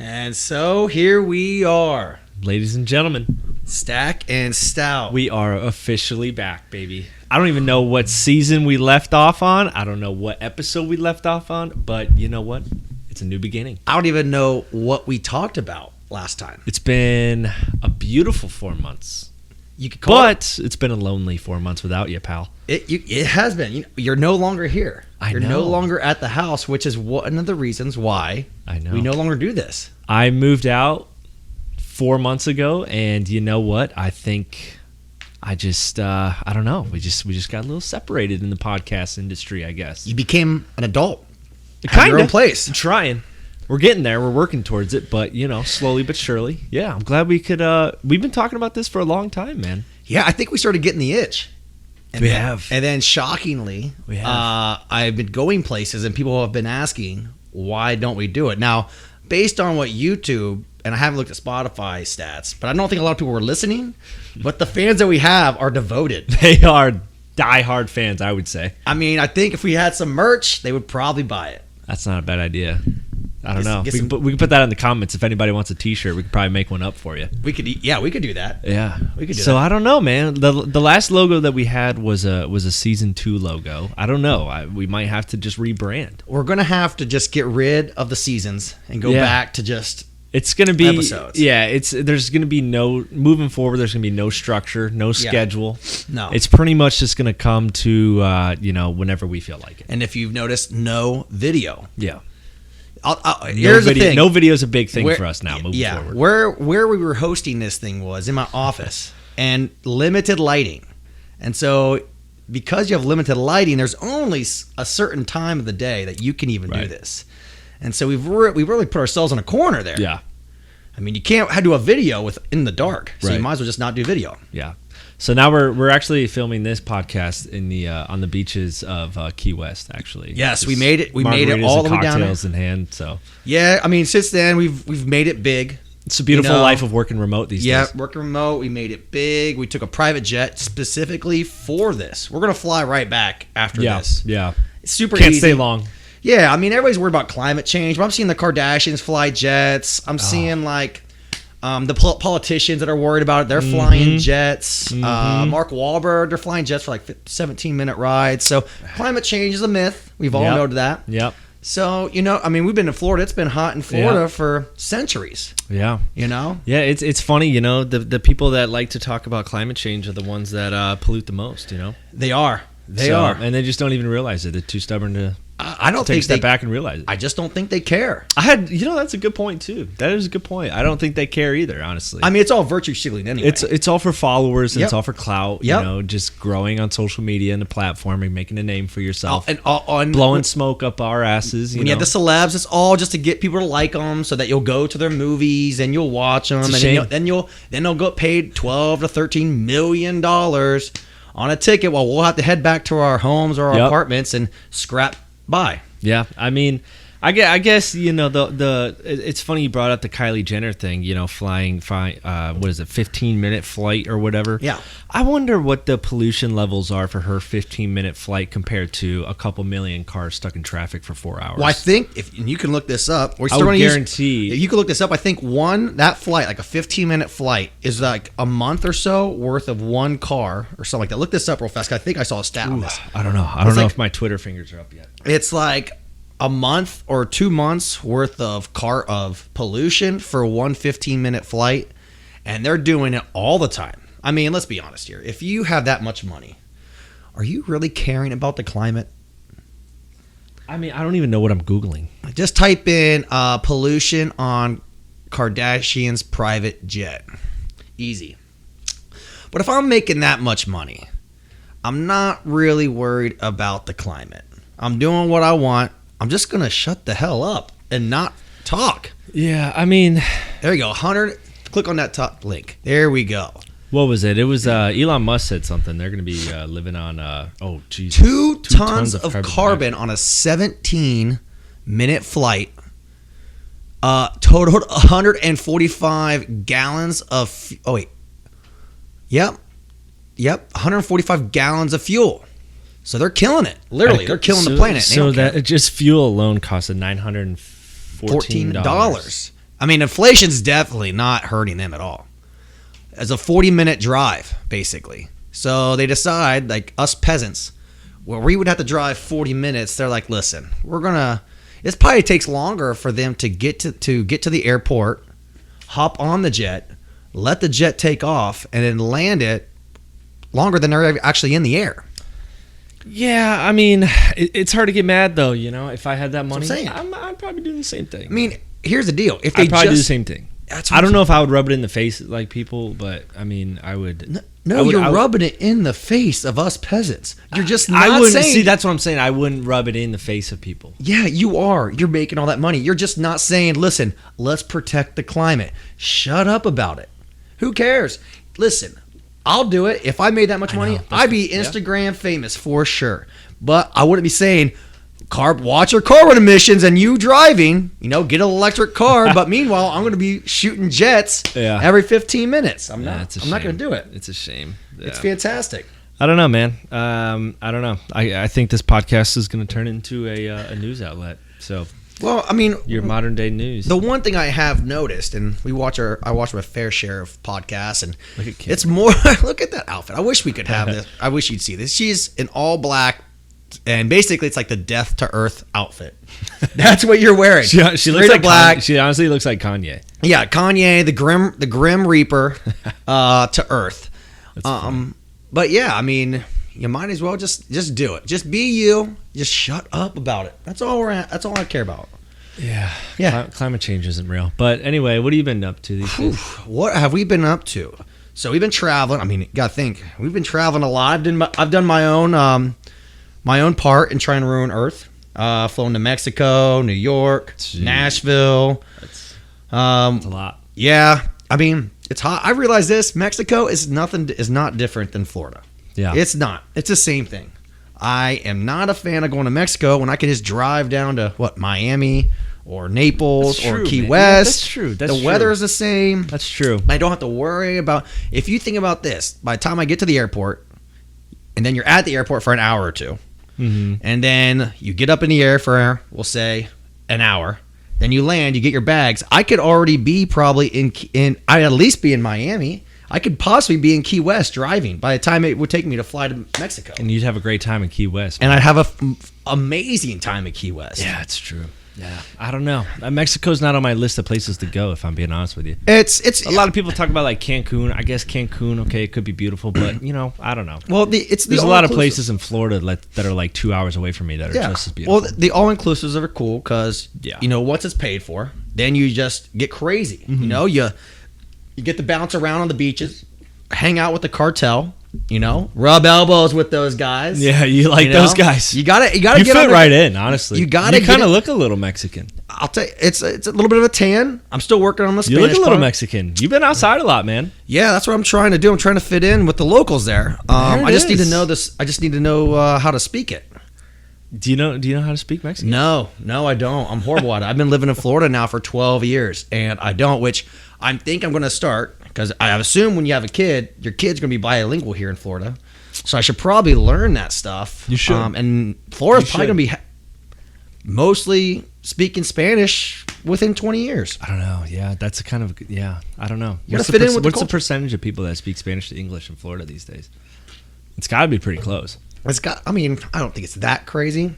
And so here we are, ladies and gentlemen. Stack and Stout. We are officially back, baby. I don't even know what season we left off on. I don't know what episode we left off on, but you know what? It's a new beginning. I don't even know what we talked about last time. It's been a beautiful 4 monse. You could call But it's been a lonely 4 months without you, pal. It has been. You're no longer here. You're know. no longer at the house, which is one of the reasons why I know. we no longer do this. I moved out 4 months ago, and you know what? I think I don't know. We just got a little separated in the podcast industry, I guess. You became an adult. Kind your own place. I'm trying. We're getting there. We're working towards it, but slowly but surely. Yeah, I'm glad we could. We've been talking about this for a long time, man. Yeah, I think we started getting the itch. And we then, have. And then shockingly, we have. I've been going places and people have been asking, why don't we do it? Now, based on what YouTube, and I haven't looked at Spotify stats, but I don't think a lot of people were listening, but the fans that we have are devoted. They are diehard fans, I would say. I mean, I think if we had some merch, they would probably buy it. That's not a bad idea. I don't know. We can put that in the comments. If anybody wants a T-shirt, we could probably make one up for you. We could do that. Yeah, we could do that. So I don't know, man. The last logo that we had was a season 2 logo. I don't know. We might have to just rebrand. We're gonna have to just get rid of the seasons and go back to just. It's gonna be episodes. Yeah. There's gonna be moving forward. There's gonna be no structure, no schedule. No. It's pretty much just gonna come to whenever we feel like it. And if you've noticed, no video. Yeah. Here's the thing. No video is a big thing for us now. Moving forward. Where we were hosting this thing was in my office and limited lighting, and so because you have limited lighting, there's only a certain time of the day that you can even do this, and so we've really put ourselves in a corner there. Yeah. I mean, you can't do a video in the dark, so you might as well just not do video. Yeah. So now we're actually filming this podcast in the on the beaches of Key West. Actually, yes, just we made it. We made it all the way down there. Cocktails in hand. So yeah, I mean, since then we've made it big. It's a beautiful life of working remote these days. Yeah, working remote. We made it big. We took a private jet specifically for this. We're gonna fly right back after this. Yeah, it's super Can't easy. stay long. Yeah, I mean, everybody's worried about climate change, but I'm seeing the Kardashians fly jets. I'm seeing the politicians that are worried about it, they're flying jets. Mark Wahlberg, they're flying jets for 17-minute rides. So climate change is a myth. We've all known that. Yep. So, I mean, we've been in Florida. It's been hot in Florida for centuries. Yeah. Yeah, it's funny, the people that like to talk about climate change are the ones that pollute the most, They are. They are. And they just don't even realize it. They're too stubborn to I don't take think a step back and realize it. I just don't think they care. That's a good point too. That is a good point. I don't think they care either, honestly. I mean, it's all virtue signaling anyway. It's all for followers and it's all for clout. Yep. Just growing on social media and the platform and making a name for yourself. And blowing smoke up our asses. When you have the celebs, it's all just to get people to like them, so that you'll go to their movies and you'll watch them, and then they'll get paid $12 to $13 million on a ticket, while we'll have to head back to our homes or our apartments and scrap by. Yeah, I mean, I guess it's funny you brought up the Kylie Jenner thing. Flying, what is it, 15-minute flight or whatever. Yeah, I wonder what the pollution levels are for her 15-minute flight compared to a couple million cars stuck in traffic for 4 hours. Well, I think and you can look this up. I would guarantee. If you can look this up, I think that flight, like a 15-minute flight, is like a month or so worth of one car or something like that. Look this up real fast. I think I saw a stat on this. I don't know. I don't know if my Twitter fingers are up yet. It's like a month or 2 months worth of pollution for one 15-minute flight, and they're doing it all the time. I mean, let's be honest here. If you have that much money, are you really caring about the climate? I mean, I don't even know what I'm Googling. Just type in pollution on Kardashian's private jet. Easy. But if I'm making that much money, I'm not really worried about the climate. I'm doing what I want. I'm just going to shut the hell up and not talk. Yeah, I mean... There you go. 100. Click on that top link. There we go. What was it? It was Elon Musk said something. They're going to be living on, 2 tons of carbon on a 17-minute flight. Totaled 145 gallons of... Oh, wait. Yep. 145 gallons of fuel. So they're killing it. Literally, they're killing the planet. So that just fuel alone cost $914. I mean, inflation's definitely not hurting them at all. It's a 40-minute drive, basically. So they decide, like us peasants, where we would have to drive 40 minutes, they're like, listen, it probably takes longer for them to get to the airport, hop on the jet, let the jet take off, and then land it longer than they're actually in the air. Yeah, I mean, it's hard to get mad, though, you know? If I had that money, That's what I'd probably do the same thing. I mean, here's the deal. If I'd probably do the same thing. I don't know if I would rub it in the face like people, but I mean, I would. You're rubbing it in the face of us peasants. You're just not I wouldn't saying. see. That's what I'm saying. I wouldn't rub it in the face of people. Yeah, you are. You're making all that money. You're just not saying, listen, let's protect the climate. Shut up about it. Who cares? Listen, I'll do it. If I made that much money, I'd be Instagram famous for sure. But I wouldn't be saying, watch your carbon emissions and you driving, get an electric car. But meanwhile, I'm going to be shooting jets every 15 minutes. I'm not going to do it. It's a shame. Yeah. It's fantastic. I don't know, man. I don't know. I think this podcast is going to turn into a news outlet. So, well, I mean, your modern day news. The one thing I have noticed, and I watch my fair share of podcasts, and look at Kim. It's more. Look at that outfit. I wish we could have this. I wish you'd see this. She's in all black. And basically, it's like the Death to Earth outfit. That's what you're wearing. She looks like black. She honestly looks like Kanye. Yeah, Kanye, the Grim Reaper, to Earth. But yeah, I mean, you might as well just do it. Just be you. Just shut up about it. That's all we're at. That's all I care about. Yeah. Climate change isn't real. But anyway, what have you been up to these days? What have we been up to? So we've been traveling. I mean, you gotta think. We've been traveling a lot. I've done my own part in trying to ruin Earth. Flown to Mexico, New York, Nashville. That's a lot. Yeah, I mean, it's hot. I realize this. Mexico is not different than Florida. Yeah. It's not. It's the same thing. I am not a fan of going to Mexico when I can just drive down to, Miami or Naples or Key West. Yeah, that's true. The weather is the same. That's true. I don't have to worry about... If you think about this, by the time I get to the airport, and then you're at the airport for an hour or two, and then you get up in the air for, we'll say, an hour. Then you land, you get your bags. I could already be probably I'd at least be in Miami. I could possibly be in Key West driving by the time it would take me to fly to Mexico. And you'd have a great time in Key West. Man. And I'd have an amazing time at Key West. Yeah, it's true. Yeah, I don't know. Mexico's not on my list of places to go, if I'm being honest with you. It's a lot of people talk about like Cancun. I guess Cancun, okay, it could be beautiful, but I don't know. Well, there's a lot of places in Florida that are like 2 hours away from me that are just as beautiful. Well, the all-inclusives are cool because once it's paid for, then you just get crazy. You get to bounce around on the beaches, hang out with the cartel. Rub elbows with those guys. Yeah, you like those guys. You gotta you get fit right in, honestly. You kind of look a little Mexican. I'll tell you, it's a little bit of a tan. I'm still working on the Spanish. You look a little Mexican. You've been outside a lot, man. Yeah, that's what I'm trying to do. I'm trying to fit in with the locals there. I just need to know this. I just need to know how to speak it. Do you know how to speak Mexican? No, I don't. I'm horrible at it. I've been living in Florida now for 12 years, and I don't, which I think I'm going to start, because I assume when you have a kid, your kid's going to be bilingual here in Florida. So I should probably learn that stuff. You should. And Florida's probably going to be mostly speaking Spanish within 20 years. I don't know. Yeah, that's I don't know. You got to fit in with what's the percentage of people that speak Spanish to English in Florida these days? It's got to be pretty close. I don't think it's that crazy.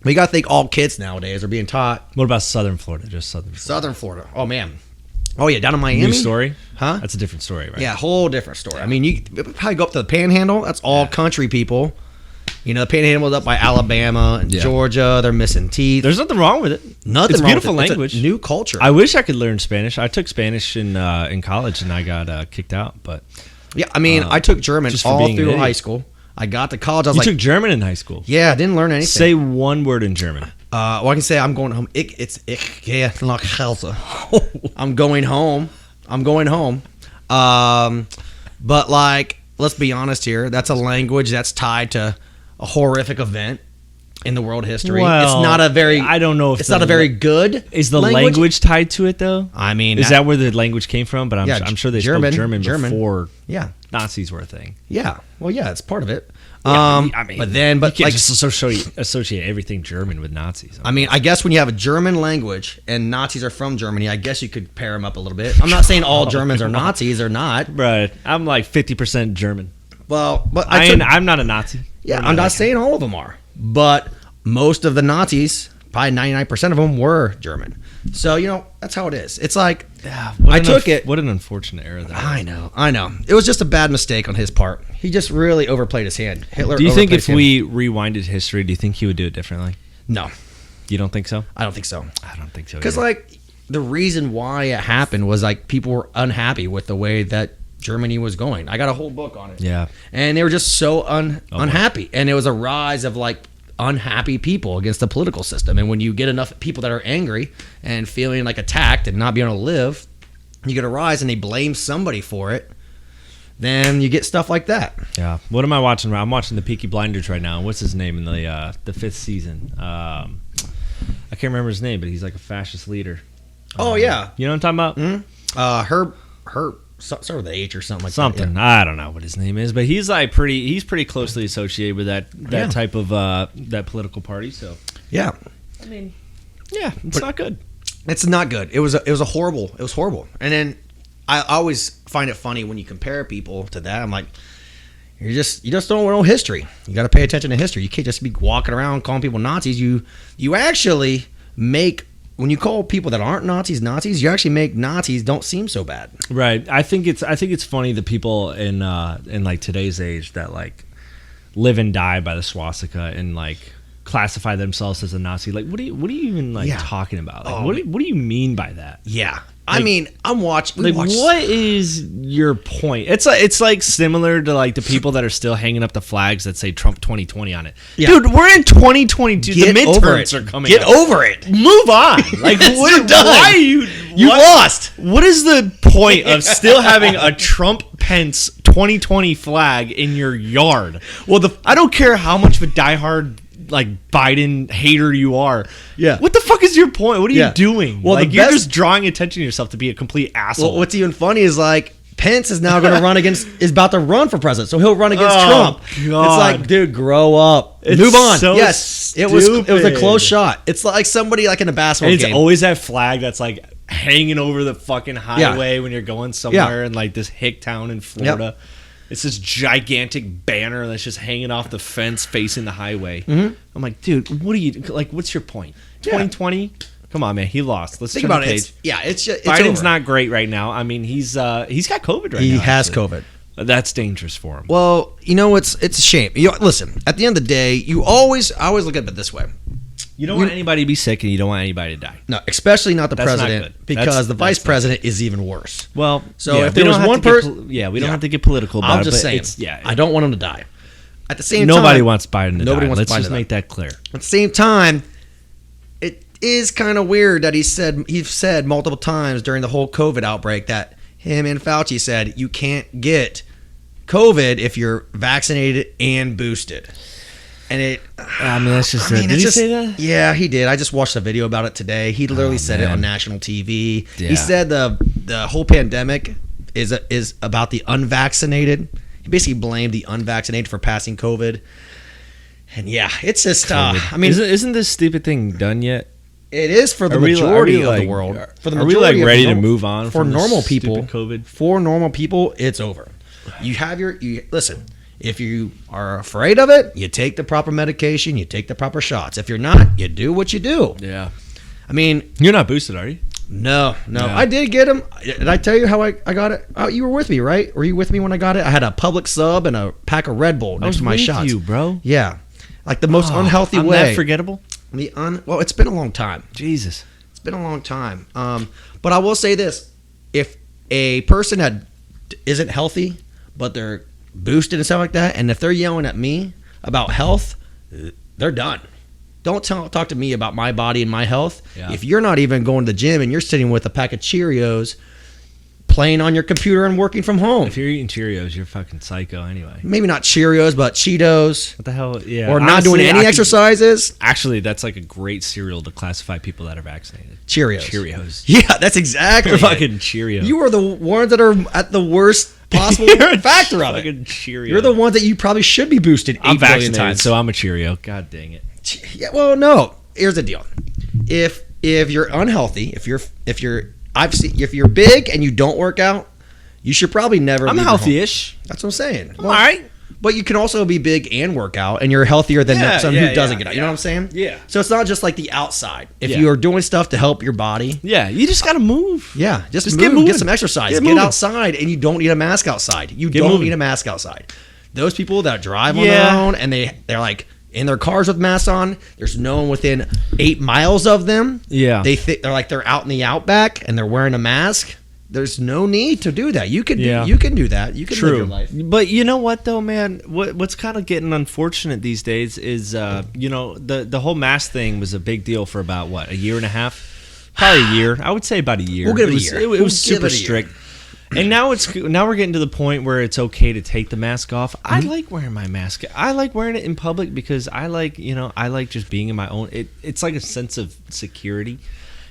But you got to think all kids nowadays are being taught. What about Southern Florida? Just Southern Florida. Southern Florida. Oh, man. Oh, yeah, down in Miami. New story? Huh? That's a different story, right? Yeah, whole different story. Yeah. I mean, you probably go up to the Panhandle. That's all country people. The Panhandle's up by Alabama and Georgia. They're missing teeth. There's nothing wrong with it. Nothing it's wrong beautiful with it. language. It's a new culture. I wish I could learn Spanish. I took Spanish in college, and I got kicked out. But yeah, I mean, I took German all through high school. I got to college. You took German in high school? Yeah, I didn't learn anything. Say one word in German. I can say I'm going home. Ich gehe nach Hause. I'm going home. But let's be honest here. That's a language that's tied to a horrific event. in the world history. Well, it's not a very. I don't know if it's not a very good. Is the language tied to it though? I mean, is that where the language came from? But I'm sure they spoke German before. Yeah. Nazis were a thing. Yeah. Well, yeah, it's part of it. I mean, but you can't like, just associate everything German with Nazis. I mean, I guess when you have a German language and Nazis are from Germany, I guess you could pair them up a little bit. I'm not saying all Germans are Nazis or not. Right. I'm like 50% German. Well, but I'm not a Nazi. Yeah, I'm not saying all of them are, but most of the Nazis, probably 99% of them, were German. So that's how it is. It's like What an unfortunate error that. I know. It was just a bad mistake on his part. He just really overplayed his hand. Hitler. Do you think if we rewinded history, do you think he would do it differently? No, you don't think so? I don't think so. I don't think so. Because the reason why it happened was people were unhappy with the way that Germany was going. I got a whole book on it. Yeah, and they were just so unhappy, and it was a rise of unhappy people against the political system. And when you get enough people that are angry and feeling attacked and not being able to live, you get a rise and they blame somebody for it, then you get stuff like that. Yeah. What am I watching? I'm watching the Peaky Blinders right now. What's his name in the 5th season? I can't remember his name, but he's like a fascist leader. Oh yeah, you know what I'm talking about? Mm-hmm. Herb. Start with the H or something like that. Yeah. I don't know what his name is, but he's pretty closely associated with that type of that political party. So yeah, I mean, yeah, it's not good. It's not good. It was horrible. And then I always find it funny when you compare people to that. I'm like, you just don't know history. You got to pay attention to history. You can't just be walking around calling people Nazis. You actually make. When you call people that aren't Nazis, you actually make Nazis don't seem so bad. Right. I think it's funny the people in today's age that live and die by the swastika and classify themselves as a Nazi. What are you even talking about? What do you mean by that? Yeah. I mean, I'm watching. What is your point? It's similar to the people that are still hanging up the flags that say Trump 2020 on it. Yeah. Dude, we're in 2022. The midterms are coming. Get over it. Move on. Why are you lost? What is the point of still having a Trump Pence 2020 flag in your yard? Well, I don't care how much of a diehard Biden hater you are. Yeah. What the fuck is your point? What are you doing? Well, you're just drawing attention to yourself to be a complete asshole. Well, what's even funny is Pence is now going to is about to run for president, so he'll run against Trump. God. It's dude, grow up. Move on. So yes. Stupid. It was a close shot. It's like somebody in a basketball game. It's always that flag that's hanging over the fucking highway when you're going somewhere in this hick town in Florida. Yep. It's this gigantic banner that's just hanging off the fence facing the highway. Mm-hmm. I'm like, dude, what are you what's your point? 2020? Come on, man. He lost. Let's think about it. It's Biden's over. not great right now. I mean, he's got COVID right now. He has COVID. That's dangerous for him. Well, it's a shame. Listen, at the end of the day, I always look at it this way. You don't want anybody to be sick, and you don't want anybody to die. No, especially not the president, because the vice president is even worse. Well, so if there was one person, we don't have to get political about it. I'm just saying, I don't want him to die. At the same time, nobody wants Biden to die. Let's just make that clear. At the same time, it is kind of weird that he's said multiple times during the whole COVID outbreak that him and Fauci said you can't get COVID if you're vaccinated and boosted. And that's just it. Did he say that? Yeah, he did. I just watched a video about it today. He literally said it on national TV. Yeah. He said the whole pandemic is about the unvaccinated. He basically blamed the unvaccinated for passing COVID. And it's just isn't this stupid thing done yet? It is for the majority of the world. For the majority, ready to move on for normal people? COVID? For normal people, it's over. You have listen. If you are afraid of it, you take the proper medication, you take the proper shots. If you're not, you do what you do. Yeah. I mean, you're not boosted, are you? No. Yeah. I did get them. Did I tell you how I got it? Oh, you were with me, right? Were you with me when I got it? I had a Public sub and a pack of Red Bull next to my shots. You, bro. Yeah. The most unhealthy way. That forgettable? Well, it's been a long time. Jesus. It's been a long time. But I will say this. If a person isn't healthy, but they're boosted and stuff like that, and if they're yelling at me about health, they're done. Don't talk to me about my body and my health. Yeah. If you're not even going to the gym and you're sitting with a pack of Cheerios playing on your computer and working from home. If you're eating Cheerios, you're fucking psycho anyway. Maybe not Cheerios, but Cheetos. What the hell? Yeah. Or not doing any exercises. Actually, that's like a great cereal to classify people that are vaccinated. Cheerios. Yeah, that's exactly fucking Cheerios. You are the ones that are at the worst possible factor of it. Fucking Cheerio. You're the ones that you probably should be boosted 8 billion times. So I'm a Cheerio. God dang it. Yeah, well, no. Here's the deal. If you're unhealthy, if you're big and you don't work out, you should probably never. I'm healthy-ish. That's what I'm saying. Well, all right. But you can also be big and work out, and you're healthier than someone who doesn't get out. You know what I'm saying? Yeah. So it's not just like the outside. If you are doing stuff to help your body. Yeah, you just got to move. Yeah, just move, get some exercise. Get outside, and you don't need a mask outside. You don't need a mask outside. Those people that drive on their own, and they're like in their cars with masks on, there's no one within 8 miles of them. Yeah. They're like they're out in the outback, and they're wearing a mask. There's no need to do that. You can do that. You can live your life. But you know what though, man? What's kind of getting unfortunate these days is the whole mask thing was a big deal for about a year and a half? Probably a year. I would say about a year. We'll give it a year. It was super strict. And now we're getting to the point where it's okay to take the mask off. I like wearing my mask. I like wearing it in public because I like just being in my own. It's like a sense of security.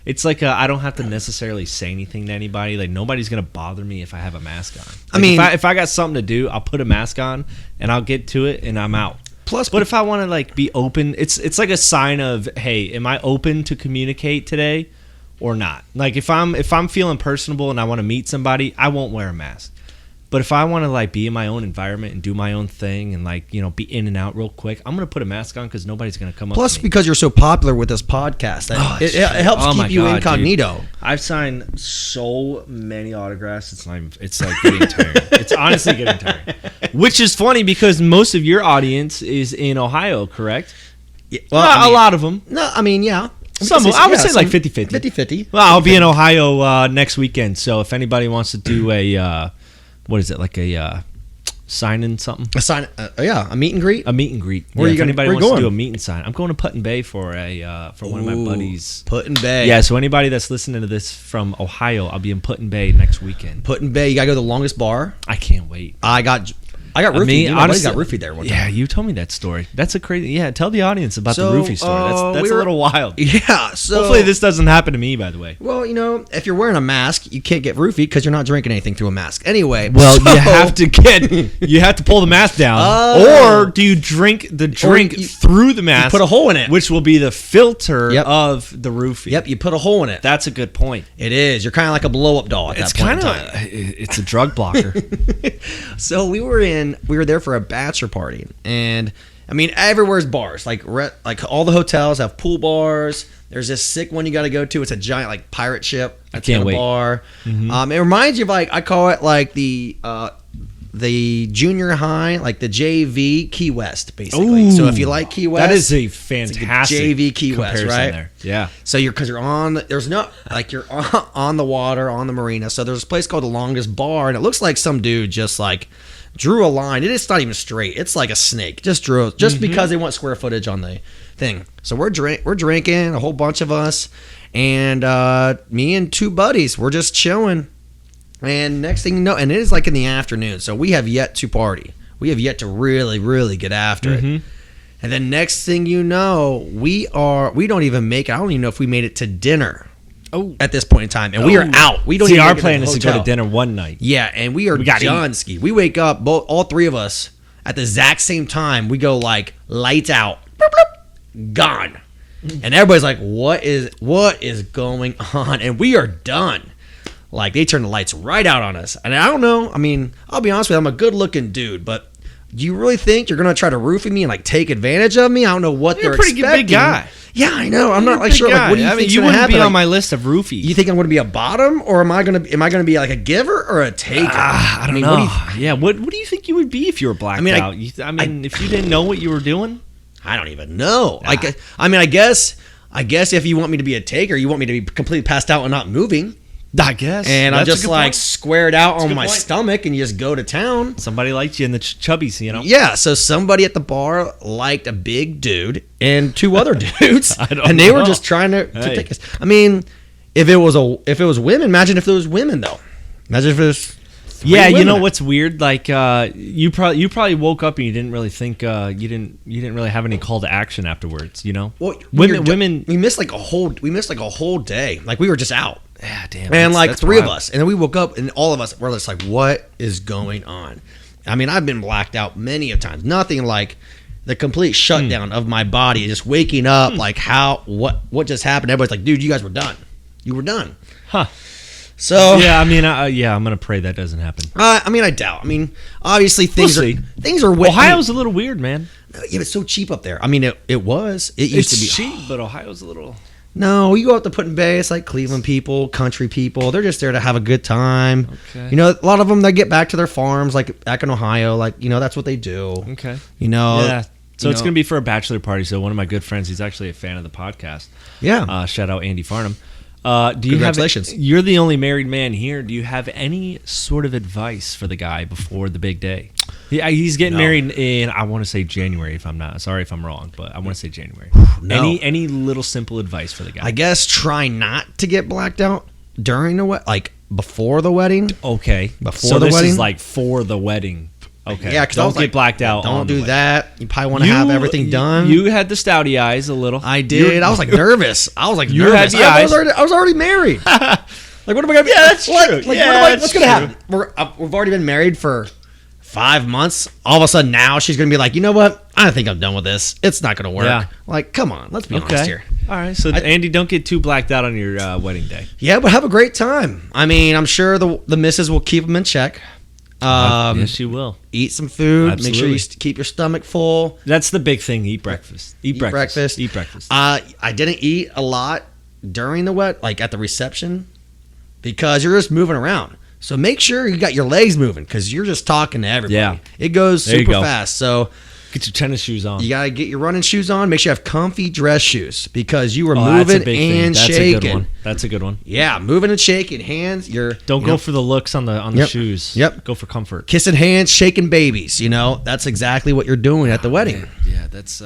It's like I don't have to necessarily say anything to anybody. Like nobody's gonna bother me if I have a mask on. Like, I mean, if I got something to do, I'll put a mask on and I'll get to it and I'm out. But if I want to like be open, it's like a sign of, hey, am I open to communicate today or not? Like if I'm feeling personable and I want to meet somebody, I won't wear a mask. But if I want to like be in my own environment and do my own thing and like be in and out real quick, I'm gonna put a mask on because nobody's gonna come up. Plus, to me. Because you're so popular with this podcast, it helps keep you incognito. Dude. I've signed so many autographs. It's like getting tiring. It's honestly getting tiring. Which is funny because most of your audience is in Ohio, correct? Yeah, well, a lot of them. No, I mean, yeah. I would say like 50-50. 50-50. Well, I'll be in Ohio next weekend, so if anybody wants to do a what is it, like a sign-in something? A meet and greet. A meet and greet. Where are you going? Anybody wants to do a meet and sign? I'm going to Put-in Bay for one of my buddies. Put-in Bay. Yeah. So anybody that's listening to this from Ohio, I'll be in Put-in Bay next weekend. Put-in Bay. You got to go to the longest bar. I can't wait. I got roofied. Honestly, got roofied there one time. Yeah, you told me that story. That's a crazy. Yeah, tell the audience about the roofie story. That's a little wild. Yeah. So hopefully this doesn't happen to me. By the way. Well, if you're wearing a mask, you can't get roofied because you're not drinking anything through a mask. Anyway. Well, you have to pull the mask down, or do you drink the drink through the mask? You put a hole in it, which will be the filter of the roofie. Yep. You put a hole in it. That's a good point. It is. You're kind of like a blow-up doll at that point in time. It's a drug blocker. So we were there for a bachelor party, and I mean everywhere's bars. Like all the hotels have pool bars. There's this sick one you got to go to. It's a giant like pirate ship. I can't wait. Bar. Mm-hmm. It reminds you of like I call it like the junior high, like the JV Key West, basically. Ooh, so if you like Key West, that is a fantastic JV Key West, right? There. Yeah. So you're on the water on the marina. So there's a place called the Longest Bar, and it looks like some dude just like drew a line. It's not even straight. It's like a snake. Just because they want square footage on the thing. So we're drinking, a whole bunch of us, and me and two buddies, we're just chilling. And next thing you know, and it is like in the afternoon, so we have yet to party. We have yet to really, really get after it. And then next thing you know, we don't even make it. I don't even know if we made it to dinner. At this point in time, and we are out. We don't. See, even our plan is to go to dinner one night. Yeah, and we are done. Ski. We wake up, all three of us at the exact same time. We go like lights out, bloop, bloop, gone, and everybody's like, "What is going on?" And we are done. Like they turn the lights right out on us, and I don't know. I mean, I'll be honest with you. I'm a good-looking dude, but do you really think you're gonna try to roofie me and like take advantage of me? I don't know what they're expecting. You're a pretty big guy. Yeah, I know. I'm not like sure. Like, what do you think? You wouldn't be on my list of roofies. You think I'm going to be a bottom, or am I going to be like a giver or a taker? I don't know. What do you think you would be if you were blacked out? If you didn't know what you were doing, I don't even know. I guess if you want me to be a taker, you want me to be completely passed out and not moving. I guess. And I'm just like squared out on my stomach and you just go to town. Somebody liked you in the chubbies, Yeah, so somebody at the bar liked a big dude and two other dudes. And they were just trying to take us. I mean, if it was women, imagine if it was women though. Imagine if it's Yeah, you know what's weird? Like you probably woke up and you didn't really think you didn't really have any call to action afterwards. You know, well, women. We missed like a whole day. Like we were just out. Yeah, damn. And like three of us, and then we woke up, and all of us were just like, "What is going on?" I mean, I've been blacked out many of times. Nothing like the complete shutdown of my body, just waking up. Like what just happened? Everybody's like, "Dude, you guys were done. You were done." Huh. So yeah, I mean, I'm gonna pray that doesn't happen. I mean, I doubt. I mean, obviously things are. Ohio's a little weird, man. Yeah, but it's so cheap up there. I mean, it used to be cheap, but Ohio's a little. No, you go out to Put in Bay. It's like Cleveland people, country people. They're just there to have a good time. Okay. You know, a lot of them they get back to their farms, like back in Ohio. Like that's what they do. Okay. You know. Yeah. So it's gonna be for a bachelor party. So one of my good friends, he's actually a fan of the podcast. Yeah. Shout out Andy Farnham. Congratulations. You're the only married man here. Do you have any sort of advice for the guy before the big day? He's getting married in, I want to say January. Sorry if I'm wrong, but I want to say January. No. Any little simple advice for the guy? I guess try not to get blacked out during before the wedding. Okay. Before the wedding. So this is like for the wedding. Okay. Yeah, because don't get blacked out. Don't do that. You probably want to have everything done. You had the stouty eyes a little. I did. I was like nervous. You had the eyes. I was already married. Like what am I gonna? Yeah, that's true. What's gonna happen? We've already been married for 5 months. All of a sudden now she's gonna be like, you know what? I think I'm done with this. It's not gonna work. Yeah. Like, come on, let's be honest here. All right, so Andy, don't get too blacked out on your wedding day. Yeah, but have a great time. I mean, I'm sure the missus will keep them in check. Yes, she will. Eat some food. Absolutely. Make sure you keep your stomach full. That's the big thing. Eat breakfast. Eat breakfast. I didn't eat a lot during the at the reception, because you're just moving around. So make sure you got your legs moving, because you're just talking to everybody. Yeah. It goes super fast. So get your tennis shoes on. You got to get your running shoes on. Make sure you have comfy dress shoes, because you were moving and shaking. That's a good one. Yeah, moving and shaking. Hands. Don't go for the looks on the shoes. Yep. Go for comfort. Kissing hands, shaking babies. That's exactly what you're doing at the wedding. Man. Yeah, that's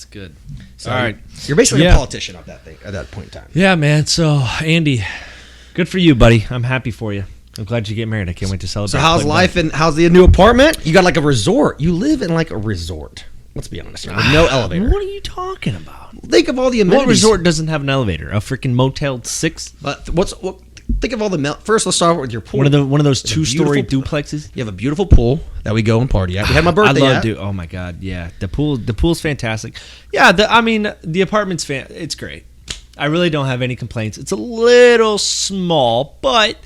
good. So all right, you're basically a politician at that point in time. Yeah, man. So Andy, good for you, buddy. I'm happy for you. I'm glad you get married. I can't wait to celebrate. So how's life and how's the new apartment? You got like a resort. You live in like a resort. Let's be honest here. With no elevator. What are you talking about? Think of all the amenities. What resort doesn't have an elevator? A freaking Motel 6? Think of all the first. Let's start with your pool. One of those 2-story duplexes. You have a beautiful pool that we go and party at. We had my birthday. I love it. Oh my god, yeah. The pool's fantastic. Yeah, the apartment's it's great. I really don't have any complaints. It's a little small, but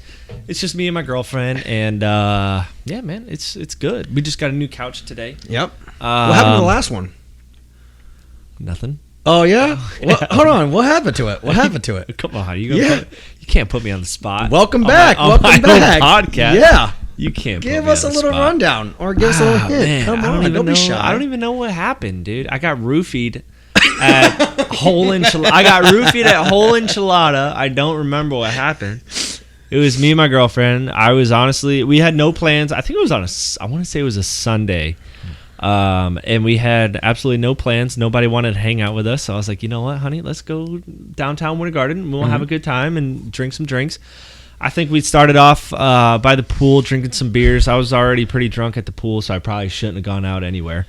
it's just me and my girlfriend, and yeah, man, it's good. We just got a new couch today. Yep. What happened to the last one? Nothing. Oh yeah. Hold on. What happened to it? Come on, you can't put me on the spot. Welcome back. Welcome back. Podcast. Yeah. You can't give us a little rundown or give us a little hint. Man, Come on, don't be shy. I don't even know what happened, dude. I got roofied at Whole Enchilada. I don't remember what happened. It was me and my girlfriend. We had no plans. I think it was I want to say it was a Sunday. And we had absolutely no plans. Nobody wanted to hang out with us. So I was like, you know what, honey, let's go downtown Winter Garden. We'll have a good time and drink some drinks. I think we started off by the pool drinking some beers. I was already pretty drunk at the pool, so I probably shouldn't have gone out anywhere.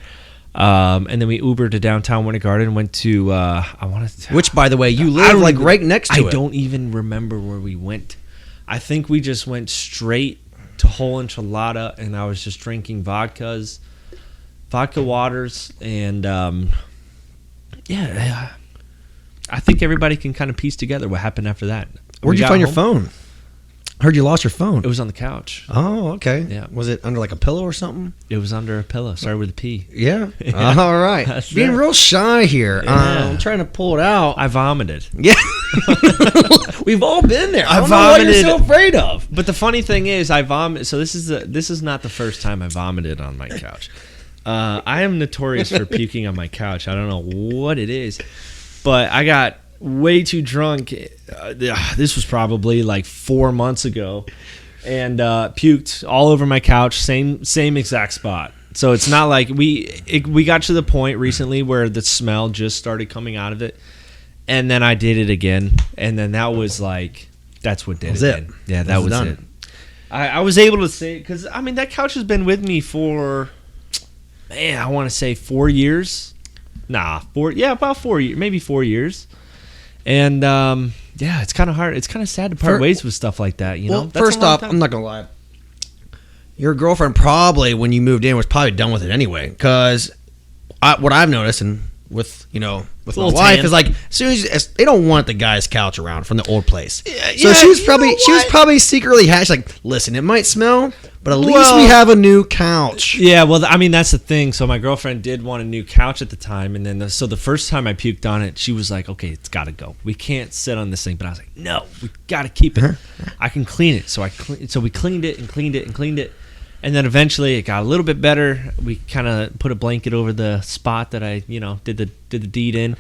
And then we Ubered to downtown Winter Garden and went to which, by the way, you live like right next to it. I don't even remember where we went. I think we just went straight to Whole Enchilada, and I was just drinking vodka waters, and yeah, I think everybody can kind of piece together what happened after that. Where'd you find your phone? I heard you lost your phone. It was on the couch. Oh, okay. Yeah. Was it under like a pillow or something? It was under a pillow. Started with a P. Yeah. All right. Being real shy here. Yeah. I'm trying to pull it out. I vomited. Yeah. We've all been there. I don't vomited. know what you're so afraid of. But the funny thing is, I vomit. So this is not the first time I vomited on my couch. I am notorious for puking on my couch. I don't know what it is, but I got way too drunk. This was probably like 4 months ago, and puked all over my couch, same exact spot. So it's not like we got to the point recently where the smell just started coming out of it, and then I did it again, and then that was like that's what did it. It. Yeah, that was done. it. I was able to say, because I mean that couch has been with me for, man, I want to say 4 years. About 4 years, maybe 4 years. And it's kind of hard. It's kind of sad to part ways with stuff like that. You know. That's first off, I'm not gonna lie. Your girlfriend probably, when you moved in, was probably done with it anyway. Because what I've noticed, and with my wife, is like as soon as they don't want the guy's couch around from the old place. So she was probably secretly hatched like, listen, it might smell, but at least we have a new couch. Yeah, well, I mean that's the thing. So my girlfriend did want a new couch at the time, and then the first time I puked on it, she was like, okay, it's got to go. We can't sit on this thing. But I was like, no, we got to keep it. I can clean it. So we cleaned it and cleaned it and cleaned it. And then eventually it got a little bit better. We kind of put a blanket over the spot that I, did the deed in.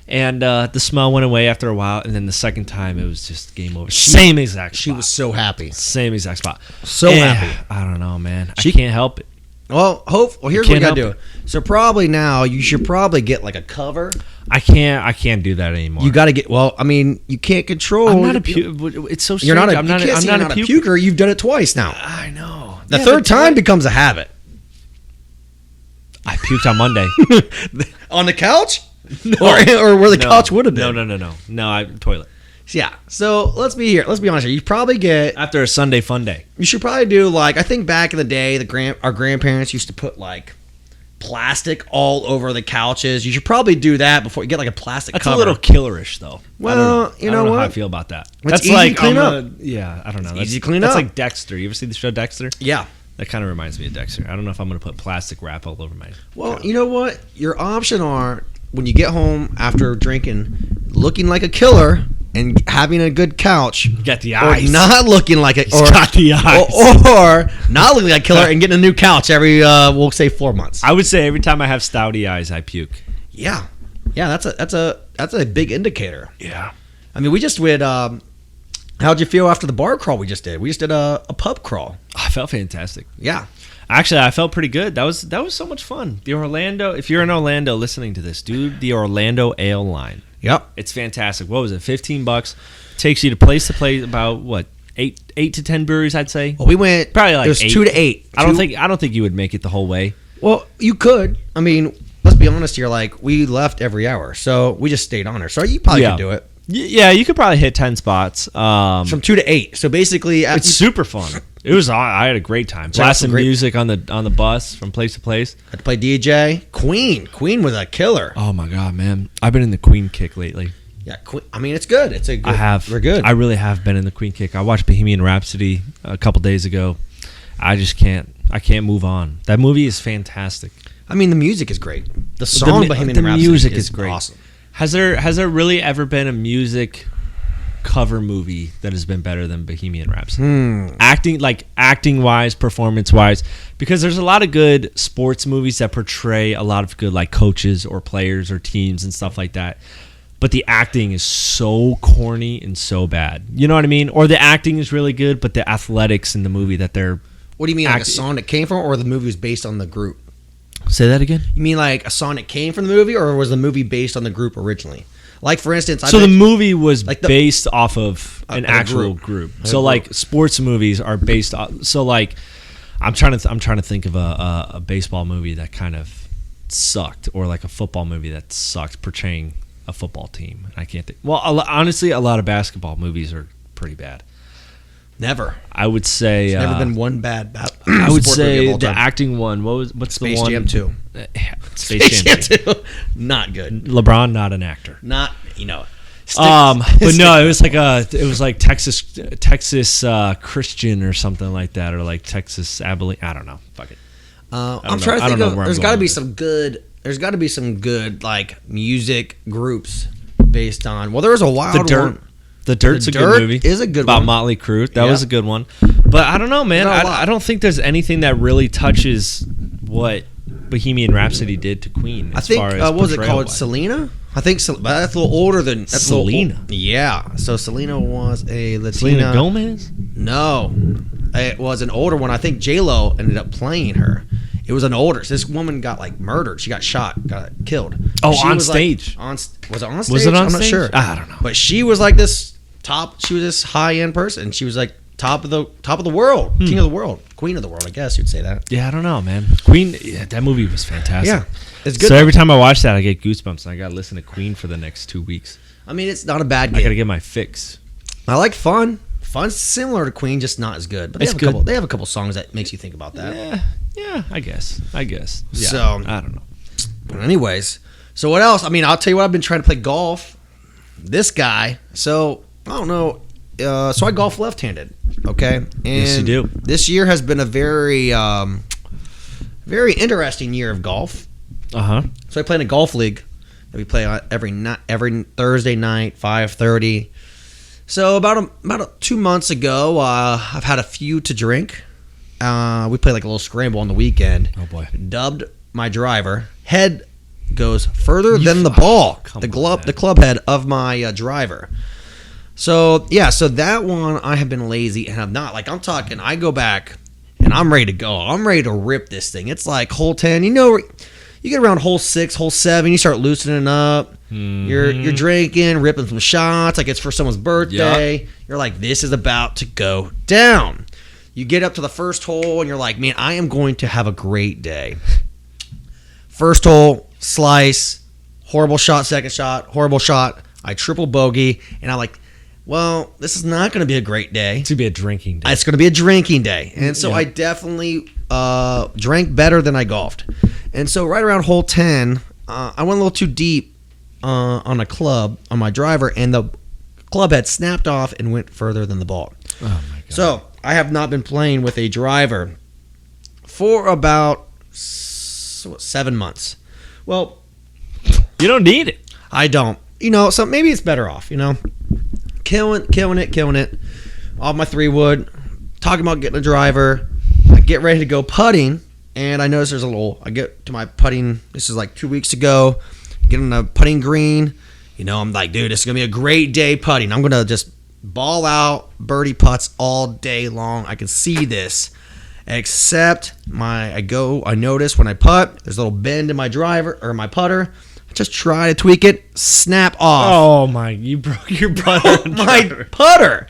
And the smell went away after a while. And then the second time it was just game over. Same exact spot. She was so happy. Same exact spot. So happy. I don't know, man. I can't help it. Well, here's what you gotta do. So probably now you should probably get like a cover. I can't do that anymore. You got to get. Well, I mean, you can't control. I'm not a puker. It's so strange. You're not a. I'm not a puker. You've done it twice now. I know. The third time becomes a habit. I puked on Monday. On the couch? No. Or where the couch would have been? No, toilet. Yeah. So let's be honest here. You probably get after a Sunday fun day. You should probably do like, I think back in the day, our grandparents used to put like plastic all over the couches. You should probably do that before you get like a plastic cover. That's a little killerish though. Well, I don't know how I feel about that. That's easy to clean up. Yeah, I don't know. That's easy to clean up. That's like Dexter. You ever see the show Dexter? Yeah. That kind of reminds me of Dexter. I don't know if I'm going to put plastic wrap all over my Well, you know what? Your option are, when you get home after drinking, looking like a killer and having a good couch. You got the eyes. Or not looking like it. Or got the eyes. Or not looking like a killer and getting a new couch every, we'll say 4 months. I would say every time I have stouty eyes, I puke. Yeah. Yeah, that's a big indicator. Yeah. I mean, we just did, how'd you feel after the bar crawl we just did? We just did a pub crawl. I felt fantastic. Yeah. Actually, I felt pretty good. That was so much fun. The Orlando, if you're in Orlando listening to this, dude, the Orlando Ale Line. Yep. It's fantastic. What was it? $15. Takes you to place about what? 8 to 10 breweries, I'd say. Well, we went probably like it was 8. 2 to 8. I don't think you would make it the whole way. Well, you could. I mean, let's be honest here. Like, we left every hour, so we just stayed on her. So you probably could do it. Yeah, you could probably hit 10 spots. From 2 to 8. So basically, it's super fun. It was. I had a great time. Blasting music on the bus from place to place. Had to play DJ. Queen was a killer. Oh my god, man! I've been in the Queen kick lately. Yeah, I mean, it's good. It's a good. We're good. I really have been in the Queen kick. I watched Bohemian Rhapsody a couple days ago. I just can't. I can't move on. That movie is fantastic. I mean, the music is great. The song Bohemian Rhapsody music is great. Awesome. Has there really ever been a music cover movie that has been better than Bohemian Rhapsody? Acting wise, performance wise, because there's a lot of good sports movies that portray a lot of good like coaches or players or teams and stuff like that. But the acting is so corny and so bad. You know what I mean? Or the acting is really good, but the athletics in the movie that they're What do you mean, like a song that came from, or the movie was based on the group? Say that again? You mean like a song that came from the movie, or was the movie based on the group originally? Like, for instance, the movie was like based off of an actual group. So like sports movies are based off. So like, I'm trying to think of a baseball movie that kind of sucked, or like a football movie that sucked portraying a football team. I can't think. Well, honestly, a lot of basketball movies are pretty bad. Never. I would say there's never been one bad. I would say the acting one. What's Space the one? Jam 2. Space Jam 2. Not good. LeBron, not an actor. Not but no, it was like Texas Christian or something like that, or like Texas Abilene. I don't know. Fuck it. I'm trying to think of. There's got to be some good. There's got to be some good like music groups based on. Well, there was a wild one. The Dirt's a good movie. Is a good about one. Motley Crue. That was a good one. But I don't know, man. I don't think there's anything that really touches what Bohemian Rhapsody did to Queen. I think what was it called? Selena. I think that's a little older than Selena. Yeah. So Selena was a Latina. Selena Gomez? No, it was an older one. I think J-Lo ended up playing her. It was an older. So this woman got like murdered. She got shot, got killed. Oh, on stage. Was it on stage? Was it on stage? I'm not sure. I don't know. But she was like this she was this high end person. She was like top of the world, king of the world, queen of the world. I guess you'd say that. Yeah, I don't know, man. Queen. Yeah, that movie was fantastic. Yeah, it's good. So every time I watch that, I get goosebumps, and I gotta listen to Queen for the next 2 weeks. I mean, it's not a bad game. I gotta get my fix. I like Fun. Fun's similar to Queen, just not as good. But they have a couple songs that makes you think about that. Yeah, I guess. Yeah, so I don't know. But anyways, so what else? I mean, I'll tell you what. I've been trying to play golf. This guy. So I don't know. So I golf left-handed. Okay. And yes, you do. This year has been a very, very interesting year of golf. So I play in a golf league. We play every Thursday night, 5:30. So about 2 months ago, I've had a few to drink. We played like a little scramble on the weekend. Oh boy! Dubbed my driver. Head goes further than the ball. The club head of my driver. So yeah, so that one I have been lazy and have not. Like I'm talking, I go back and I'm ready to go. I'm ready to rip this thing. It's like hole 10. You know. You get around hole 6, hole 7, you start loosening up. Mm-hmm. You're drinking, ripping some shots like it's for someone's birthday. Yep. You're like, this is about to go down. You get up to the first hole and you're like, man, I am going to have a great day. First hole, slice, horrible shot, second shot, horrible shot. I triple bogey, and I'm like, well, this is not going to be a great day. It's going to be a drinking day. It's going to be a drinking day. And so I definitely drank better than I golfed. And so right around hole 10, I went a little too deep on a club, on my driver, and the club had snapped off and went further than the ball. Oh, my God. So I have not been playing with a driver for about 7 months. Well, you don't need it. I don't. So maybe it's better off, Killing it. Off my 3-wood. Talking about getting a driver. I get ready to go putting, and I notice I get to my putting, this is like 2 weeks ago, get on a putting green. I'm like, dude, this is going to be a great day putting. I'm going to just ball out birdie putts all day long. I can see this. Except I notice when I putt, there's a little bend in my driver or my putter. Just try to tweak it, snap off. Oh my! You broke your putter. My putter.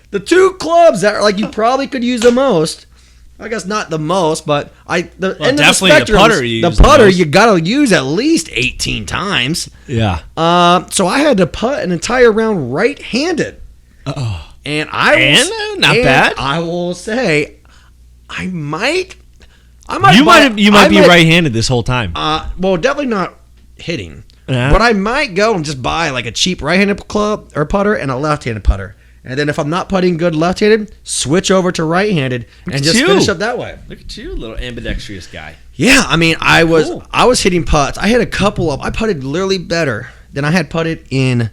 The two clubs that are like you probably could use the most. I guess not the most, but definitely the putter. The putter you gotta use at least 18 times. Yeah. So I had to putt an entire round right-handed. Oh. And not bad. I will say, I might. You might be right-handed this whole time. Well, definitely not hitting, but I might go and just buy like a cheap right-handed club or putter and a left-handed putter, and then if I'm not putting good left-handed, switch over to right-handed and just finish up that way. Look at you, little ambidextrous guy. Yeah, I mean, I was hitting putts. I had I putted literally better than I had putted in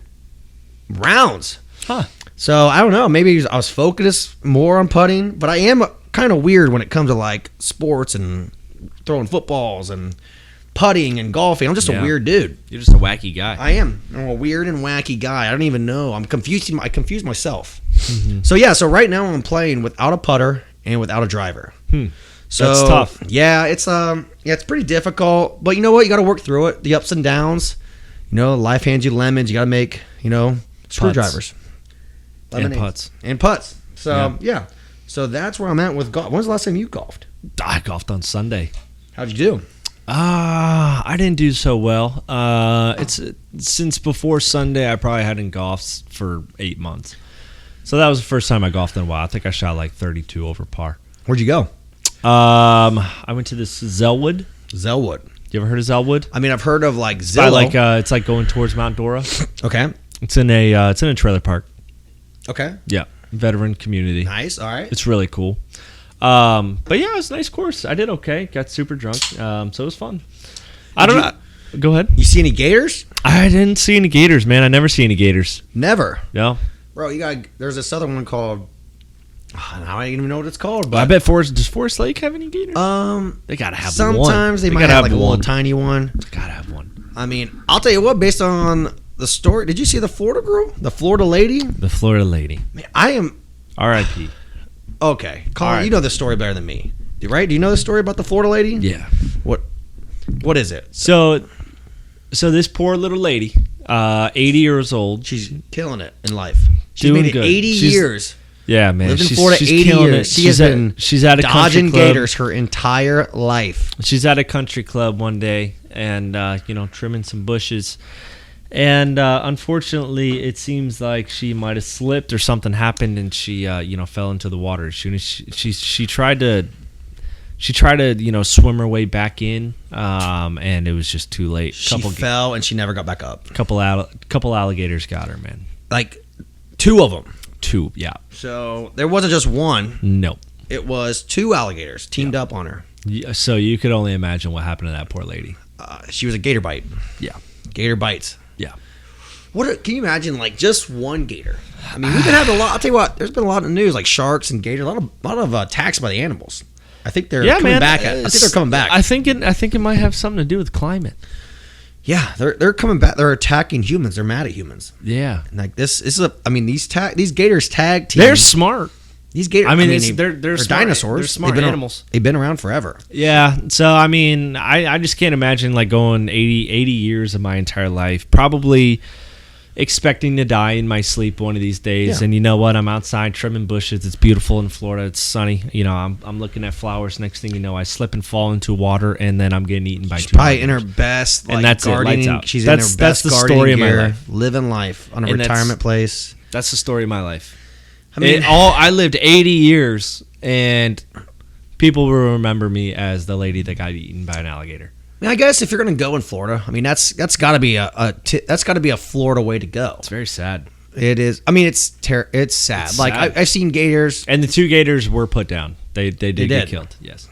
rounds. Huh. So I don't know. Maybe I was focused more on putting, but I am kind of weird when it comes to like sports and throwing footballs and putting and golfing. I'm just a weird dude. You're just a wacky guy. I am. I'm a weird and wacky guy. I don't even know. I confuse myself. Mm-hmm. So right now I'm playing without a putter and without a driver. So that's tough. Yeah, it's pretty difficult. But you know what? You got to work through it. The ups and downs. Life hands you lemons. You got to make screwdrivers, lemonades, and putts. So yeah. So that's where I'm at with golf. When's the last time you golfed? I golfed on Sunday. How'd you do? I didn't do so well. It's since before Sunday, I probably hadn't golfed for 8 months. So that was the first time I golfed in a while. I think I shot like 32 over par. Where'd you go? I went to this Zellwood. You ever heard of Zellwood? I mean, I've heard of like Zillow. It's like going towards Mount Dora. Okay. It's in a trailer park. Okay. Yeah, veteran community. Nice. All right. It's really cool. But yeah, it was a nice course. I did okay. Got super drunk. So it was fun. I don't know. Go ahead. You see any gators? I didn't see any gators, man. I never see any gators. Never. No. Bro, there's this other one called. Now I don't even know what it's called. But I bet does Forest Lake have any gators? They gotta have one. Sometimes they might have like a little tiny one. They gotta have one. I mean, I'll tell you what. Based on the story, did you see the Florida girl, the Florida lady? The Florida lady. Man, I am. R.I.P. Okay, Colin, right. You know the story better than me, right? Do you know the story about the Florida lady? Yeah. What is it? So this poor little lady, 80 years old. She's killing it in life. She's made it 80 years. Yeah, man. Lived in Florida 80 years. She's at a dodging country club. gators her entire life. She's at a country club one day and, trimming some bushes. And unfortunately, it seems like she might have slipped or something happened, and she, fell into the water. She tried to swim her way back in, and it was just too late. She fell and she never got back up. Couple alligators got her, man. Like 2 of them. 2, yeah. So there wasn't just one. Nope. It was 2 alligators teamed up on her. Yeah, so you could only imagine what happened to that poor lady. She was a gator bite. Yeah. Gator bites. Yeah. Can you imagine, like, just one gator? I mean, we've been having a lot. I'll tell you what. There's been a lot of news, like sharks and gators. A lot of attacks by the animals. I think they're coming back. I think they're coming back. I think it might have something to do with climate. Yeah, they're coming back. They're attacking humans. They're mad at humans. Yeah. And like this is these gators tag teams. They're smart. These gators. They're smart. Dinosaurs. They're smart animals. They've been around forever. Yeah. So I mean, I just can't imagine like going 80 years of my entire life, probably expecting to die in my sleep one of these days. Yeah. And you know what? I'm outside trimming bushes. It's beautiful in Florida. It's sunny. I'm looking at flowers. Next thing you know, I slip and fall into water, and then I'm getting eaten by 2 probably in her best, like, and that's gardening. It, she's in her best that's the gardening story gear, of my life. Living life on a retirement place. That's the story of my life. I mean, I lived 80 years, and people will remember me as the lady that got eaten by an alligator. I mean, I guess if you're going to go in Florida, I mean that's got to be a Florida way to go. It's very sad. It is. I mean, it's sad. It's like sad. I've seen gators, and the 2 gators were put down. They did get killed. Yes.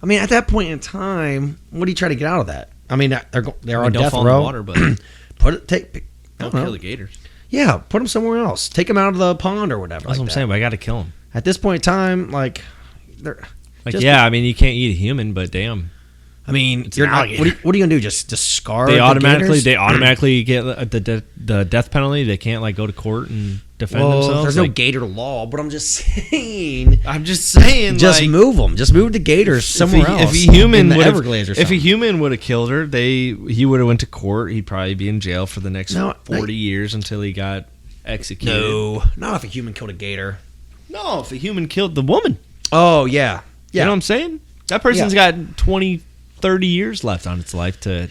I mean, at that point in time, what do you try to get out of that? I mean, they're on death row. Don't fall in the water, but don't kill the gators. Yeah, put them somewhere else. Take them out of the pond or whatever. That's what I'm saying. But I got to kill them. At this point in time, like, they're I mean, you can't eat a human, but damn. I mean, what are you gonna do? Just discard? They automatically get the death penalty. They can't like go to court and defend themselves. There's no gator law, but I'm just saying. Just like, move them. Just move the gators somewhere else. If a human would have killed her, he would have went to court. He'd probably be in jail for the next 40 years until he got executed. No, not if a human killed a gator. No, if a human killed the woman. Oh yeah. You know what I'm saying? That person's got 20, 30 years left on its life to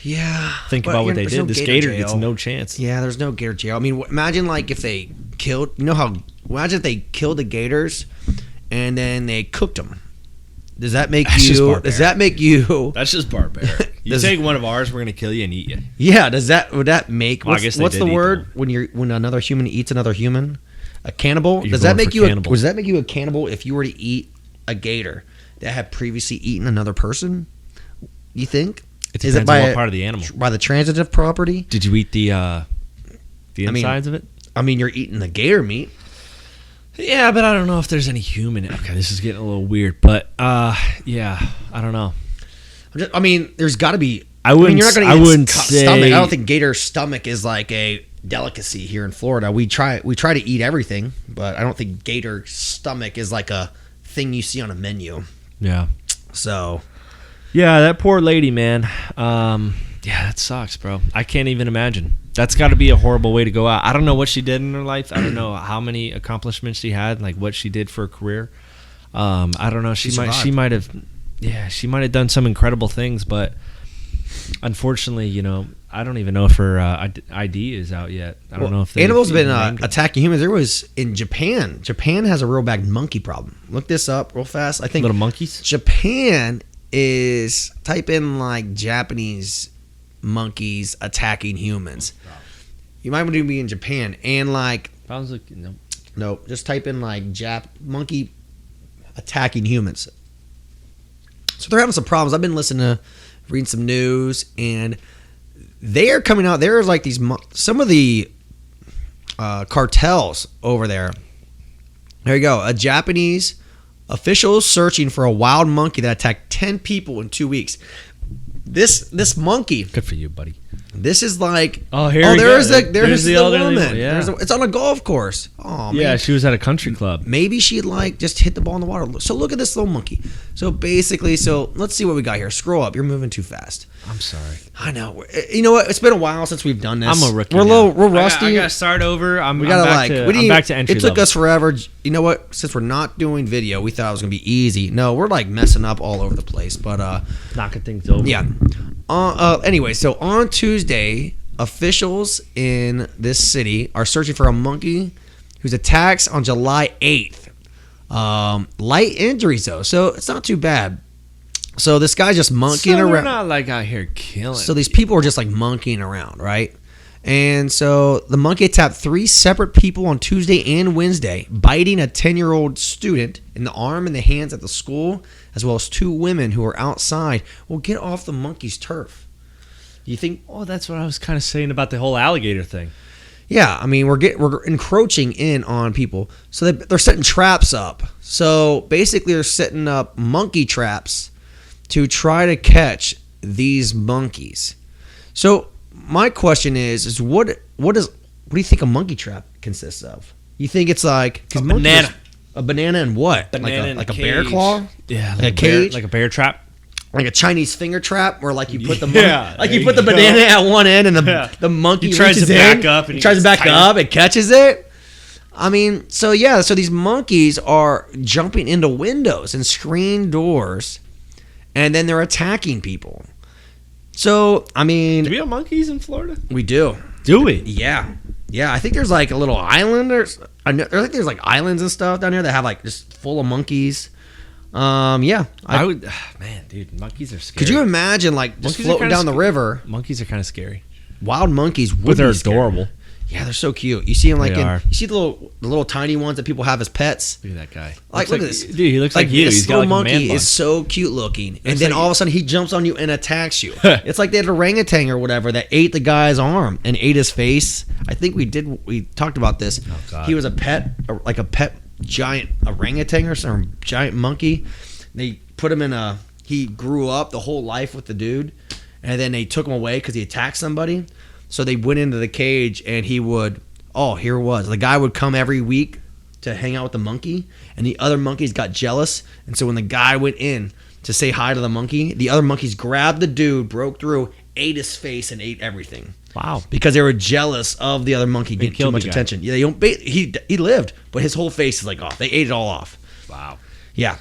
think about what they did. This gator gets no chance. Yeah, there's no gator jail. I mean, imagine like if they killed. Imagine if they killed the gators and then they cooked them. Does that make you? Does that make you? That's just barbaric. You take one of ours, we're gonna kill you and eat you. Yeah. Would that make? Well, I guess what's the word when another human eats another human? A cannibal. Does that make you? Does that make you a cannibal if you were to eat a gator that had previously eaten another person? You think? It depends on what part of the animal. By the transitive property? Did you eat the insides of it? I mean, you're eating the gator meat. Yeah, but I don't know if there's any human. Okay, this is getting a little weird, but yeah, I don't know. I mean, there's got to be. I wouldn't say. Stomach. I don't think gator stomach is like a delicacy here in Florida. We try to eat everything, but I don't think gator stomach is like a thing you see on a menu. Yeah. So. Yeah, that poor lady, man. Yeah, that sucks, bro. I can't even imagine. That's got to be a horrible way to go out. I don't know what she did in her life. I don't know how many accomplishments she had, like what she did for a career. I don't know. She might have done some incredible things, but unfortunately, I don't even know if her ID is out yet. I don't know if animals have been attacking humans. There was in Japan. Japan has a real bad monkey problem. Look this up real fast. I think little monkeys. Japan is type in like Japanese monkeys attacking humans. You might want to be in Japan and like no, just type in like monkey attacking humans. So they're having some problems. I've been reading some news, and they are coming out. There's like some of the cartels over there. There you go. A Japanese officials searching for a wild monkey that attacked 10 people in 2 weeks. This monkey. Good for you, buddy. This is like, there's the elderly woman. woman. Yeah. It's on a golf course. Oh, yeah, man. she was at a country club. Maybe she'd like just hit the ball in the water. So look at this little monkey. So basically, let's see what we got here. Scroll up. You're moving too fast. I'm sorry. I know. You know what? It's been a while since we've done this. I'm a rookie. We're rusty. I gotta start over. I'm back to entry It took level. us forever. You know what? Since we're not doing video, we thought it was gonna be easy. No, we're like messing up all over the place. But knocking things over. Yeah. Anyway, so on Tuesday, officials in this city are searching for a monkey whose attacks on July 8th. Light injuries though, so it's not too bad. So this guy's just monkeying around. We're not like out here killing. So these people are just like monkeying around, right? And so the monkey attacked 3 separate people on Tuesday and Wednesday, biting a 10-year-old student in the arm and the hands at the school, as well as 2 women who were outside. Well, get off the monkey's turf. You think? Oh, that's what I was kind of saying about the whole alligator thing. Yeah, I mean, we're encroaching in on people. So they're setting traps up. So basically they're setting up monkey traps to try to catch these monkeys. So my question is what do you think a monkey trap consists of? You think it's like a banana? A banana and what? Banana like a cage. bear claw? Yeah, like a cage, like a bear trap. Like a Chinese finger trap, where like you put the the banana at one end and the monkey tries to back up and he tries to back up and catches it. I mean, so these monkeys are jumping into windows and screen doors, and then they're attacking people. So I mean, do we have monkeys in Florida? We do. Do we? Yeah. I think there's like a little island, I think there's like islands and stuff down here that have like just full of monkeys. I would, man, dude, monkeys are scary. Could you imagine like just floating down the river? Monkeys are kind of scary. Wild monkeys would but they're be scary. Adorable. Yeah, they're so cute. You see them like you see the little tiny ones that people have as pets. Look at that guy. Look at this, dude. He looks like you. This He's got little like a man monkey bun. is so cute looking, and then all of a sudden he jumps on you and attacks you. It's like that orangutan or whatever that ate the guy's arm and ate his face. I think we talked about this. Oh, God. He was a pet, like a pet giant orangutan or some giant monkey. They put him he grew up the whole life with the dude, and then they took him away because he attacked somebody. So they went into the cage, and he would, the guy would come every week to hang out with the monkey, and the other monkeys got jealous. And so when the guy went in to say hi to the monkey, the other monkeys grabbed the dude, broke through, ate his face, and ate everything. Wow. Because they were jealous of the other monkey getting too much attention. Yeah, he lived, but his whole face is like off. They ate it all off. Wow. Yeah.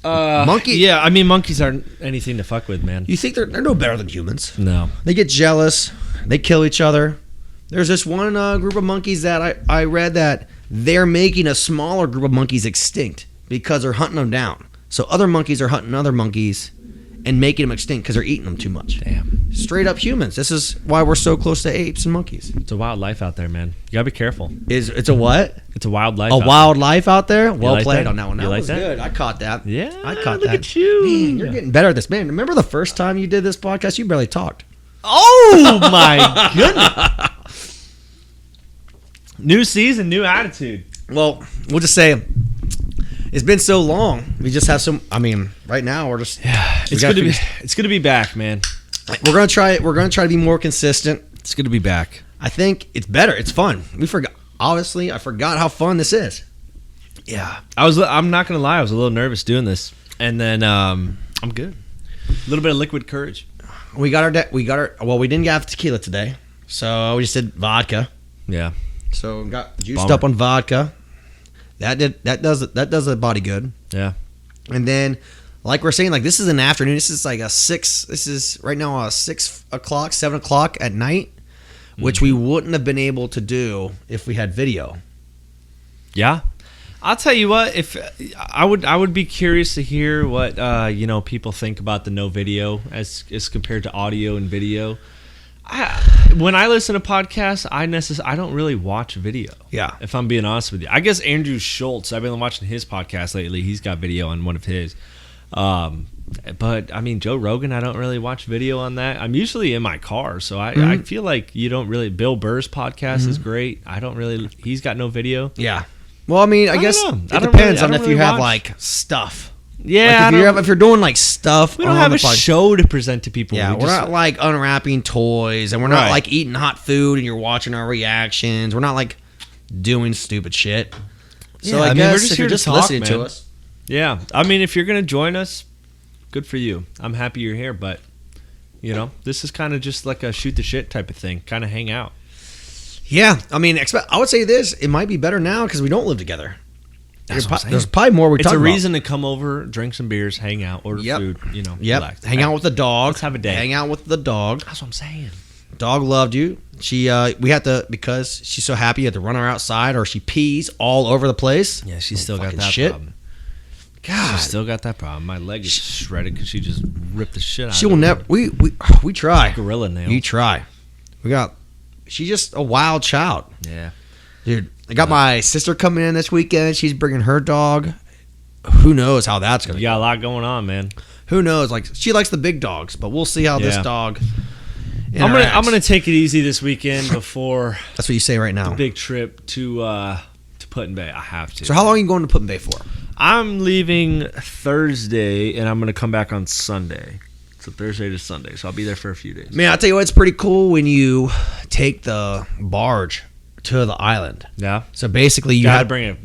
Monkey. Yeah, I mean, monkeys aren't anything to fuck with, man. You think they're no better than humans? No. They get jealous. They kill each other. There's this one group of monkeys that I read that they're making a smaller group of monkeys extinct because they're hunting them down. So other monkeys are hunting other monkeys and making them extinct because they're eating them too much. Damn. Straight up humans. This is why we're so close to apes and monkeys. It's a wild life out there, man. You gotta be careful. It's a what? It's a wild life. Life out there. Well like played that? on that one. That You like was that? good. I caught that. Yeah, I caught look that. at you. Man, you're getting better at this. Man, remember the first time you did this podcast? You barely talked. Oh my goodness! New season, new attitude. Well, we'll just say it's been so long. We just have some. I mean, right now we're just. Yeah, it's good to be back, man. We're gonna try. We're gonna try to be more consistent. It's good to be back. I think it's better. It's fun. We forgot. Honestly, I forgot how fun this is. Yeah, I'm not gonna lie. I was a little nervous doing this, and then I'm good. A little bit of liquid courage. We got our. Well, we didn't have tequila today, so we just did vodka. Yeah. So got juiced up on vodka. That does the body good. Yeah. And then, like we're saying, like this is an afternoon. This is like This is right now 6 o'clock, 7 o'clock at night, which we wouldn't have been able to do if we had video. Yeah. I'll tell you what. If I would be curious to hear what people think about the no video as compared to audio and video. When I listen to podcasts, I don't really watch video. Yeah. If I'm being honest with you, I guess Andrew Schultz. I've been watching his podcast lately. He's got video on one of his. But I mean, Joe Rogan, I don't really watch video on that. I'm usually in my car, so I feel like you don't really. Bill Burr's podcast is great. I don't really. He's got no video. Yeah. Well, I mean, I guess know. it depends on if you have like stuff. Yeah, like if you're doing like stuff, we don't have a show to present to people. Yeah, we're not like unwrapping toys, and we're not like eating hot food, and you're watching our reactions. We're not like doing stupid shit. So yeah, I guess we're just here just to talk, listening man. to us. Yeah, I mean, if you're gonna join us, good for you. I'm happy you're here, but you know, this is kind of just like a shoot the shit type of thing, kind of hang out. Yeah, I mean, I would say this: it might be better now because we don't live together. That's what I'm saying. There's probably more we talk about. It's a reason to come over, drink some beers, hang out, order food, you know, relax. Hang out with the dog. Let's have a day. Hang out with the dog. That's what I'm saying. Dog loved you. We had to, because she's so happy, you had to run her outside or she pees all over the place. Yeah, she's still got that problem. God. She's still got that problem. My leg is shredded because she just ripped the shit out of it. She will never, we try. Gorilla nail. We try. She's just a wild child. Yeah. Dude, I got my sister coming in this weekend. She's bringing her dog. Who knows how that's going to go. You got a lot going on, man. Who knows? Like, she likes the big dogs, but we'll see how this dog interacts. I'm gonna take it easy this weekend before that's what you say right now. The big trip to Put-in-Bay. I have to. So how long are you going to Put-in-Bay for? I'm leaving Thursday, and I'm gonna come back on Sunday. So Thursday to Sunday. So I'll be there for a few days. Man, I'll tell you what, it's pretty cool when you take the barge to the island. Yeah. So basically, you gotta bring a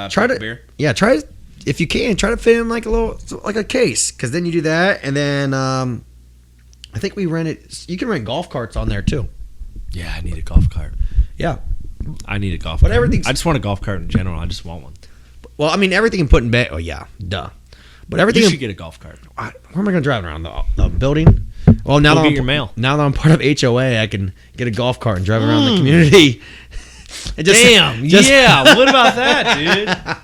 try to beer. Yeah, try, if you can, try to fit in like a case, because then you do that, and then I think we rented. You can rent golf carts on there too. Yeah, I need a golf cart. Yeah, I need a golf cart. I just want a golf cart in general. I just want one. Well, I mean, everything put in bed. Oh yeah, duh. But everything. You should get a golf cart. Where am I going to drive around the building? Well, now that your mail. Now that I'm part of HOA, I can get a golf cart and drive around the community. Damn, yeah. What about that, dude?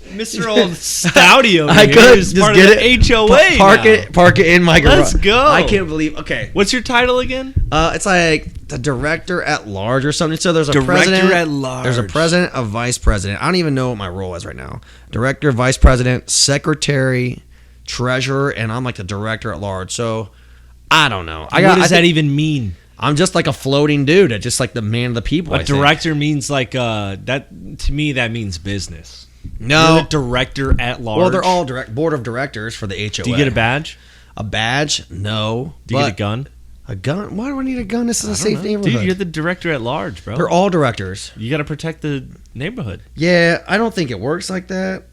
Mr. Old Stouty over I here could is just part get of the it, HOA park it in my garage. Let's go. I can't believe. Okay, what's your title again? It's like the director at large or something. So there's a president. Director at large. There's a president, a vice president. I don't even know what my role is right now. Director, vice president, secretary, treasurer, and I'm like the director at large. So I don't know. What does that even mean? I'm just like a floating dude. It's just like the man of the people. A director means like that to me. That means business. No, you're the director at large. Well, they're all board of directors for the HOA. Do you get a badge? A badge? No. Do you get a gun? A gun? Why do I need a gun? This is a safe neighborhood. Dude, you're the director at large, bro. They're all directors. You got to protect the neighborhood. Yeah, I don't think it works like that.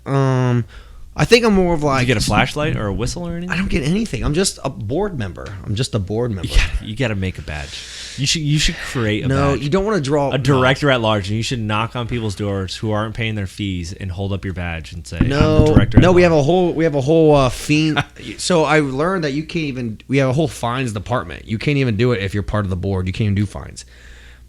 I think I'm more of like... You get a flashlight or a whistle or anything? I don't get anything. I'm just a board member. You got to make a badge. You should create a badge. No, you don't want to draw... A director at large, and you should knock on people's doors who aren't paying their fees and hold up your badge and say, I'm the director at large. We have a whole fiend... So I learned that you can't even... We have a whole fines department. You can't even do it if you're part of the board. You can't even do fines.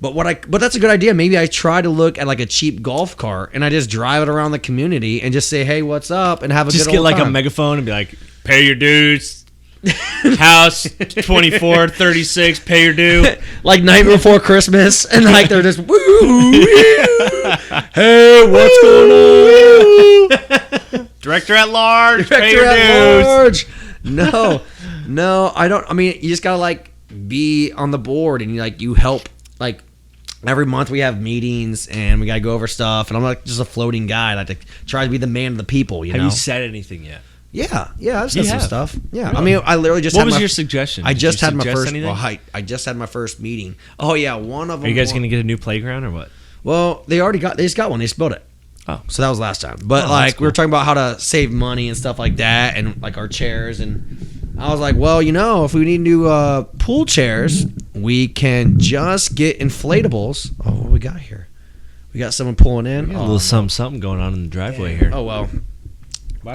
But that's a good idea. Maybe I try to look at like a cheap golf cart and I just drive it around the community and just say, "Hey, what's up?" and have a just good get old like time. A megaphone and be like, "Pay your dues, house 2436, pay your due." Like night before Christmas, and like they're just woo, hey, what's going on? Director at large, pay Director your at dues. large. No, I don't. I mean, you just gotta like be on the board and you help. Like every month we have meetings and we gotta go over stuff, and I'm like just a floating guy. I like to try to be the man of the people. Have you said anything yet? Yeah, I've said some stuff. Yeah, really? I mean, I literally just. What was your suggestion? I just had my first. Anything? Well, I just had my first meeting. Oh yeah, one of them. Are you guys gonna get a new playground or what? Well, they just got one. They just built it. Oh, so that was last time. But like we were talking about how to save money and stuff like that, and like our chairs, and I was like, well, if we need new pool chairs, we can just get inflatables. Oh, what we got here? We got someone pulling in. A little something going on in the driveway here. Oh well.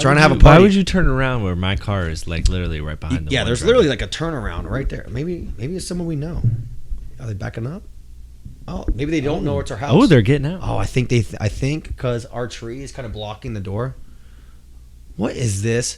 Trying to have a party. Why would you turn around where my car is like literally right behind the there's literally like a turnaround right there. Maybe it's someone we know. Are they backing up? Oh, maybe they don't know it's our house. Oh, they're getting out. Oh, I think because our tree is kind of blocking the door. What is this?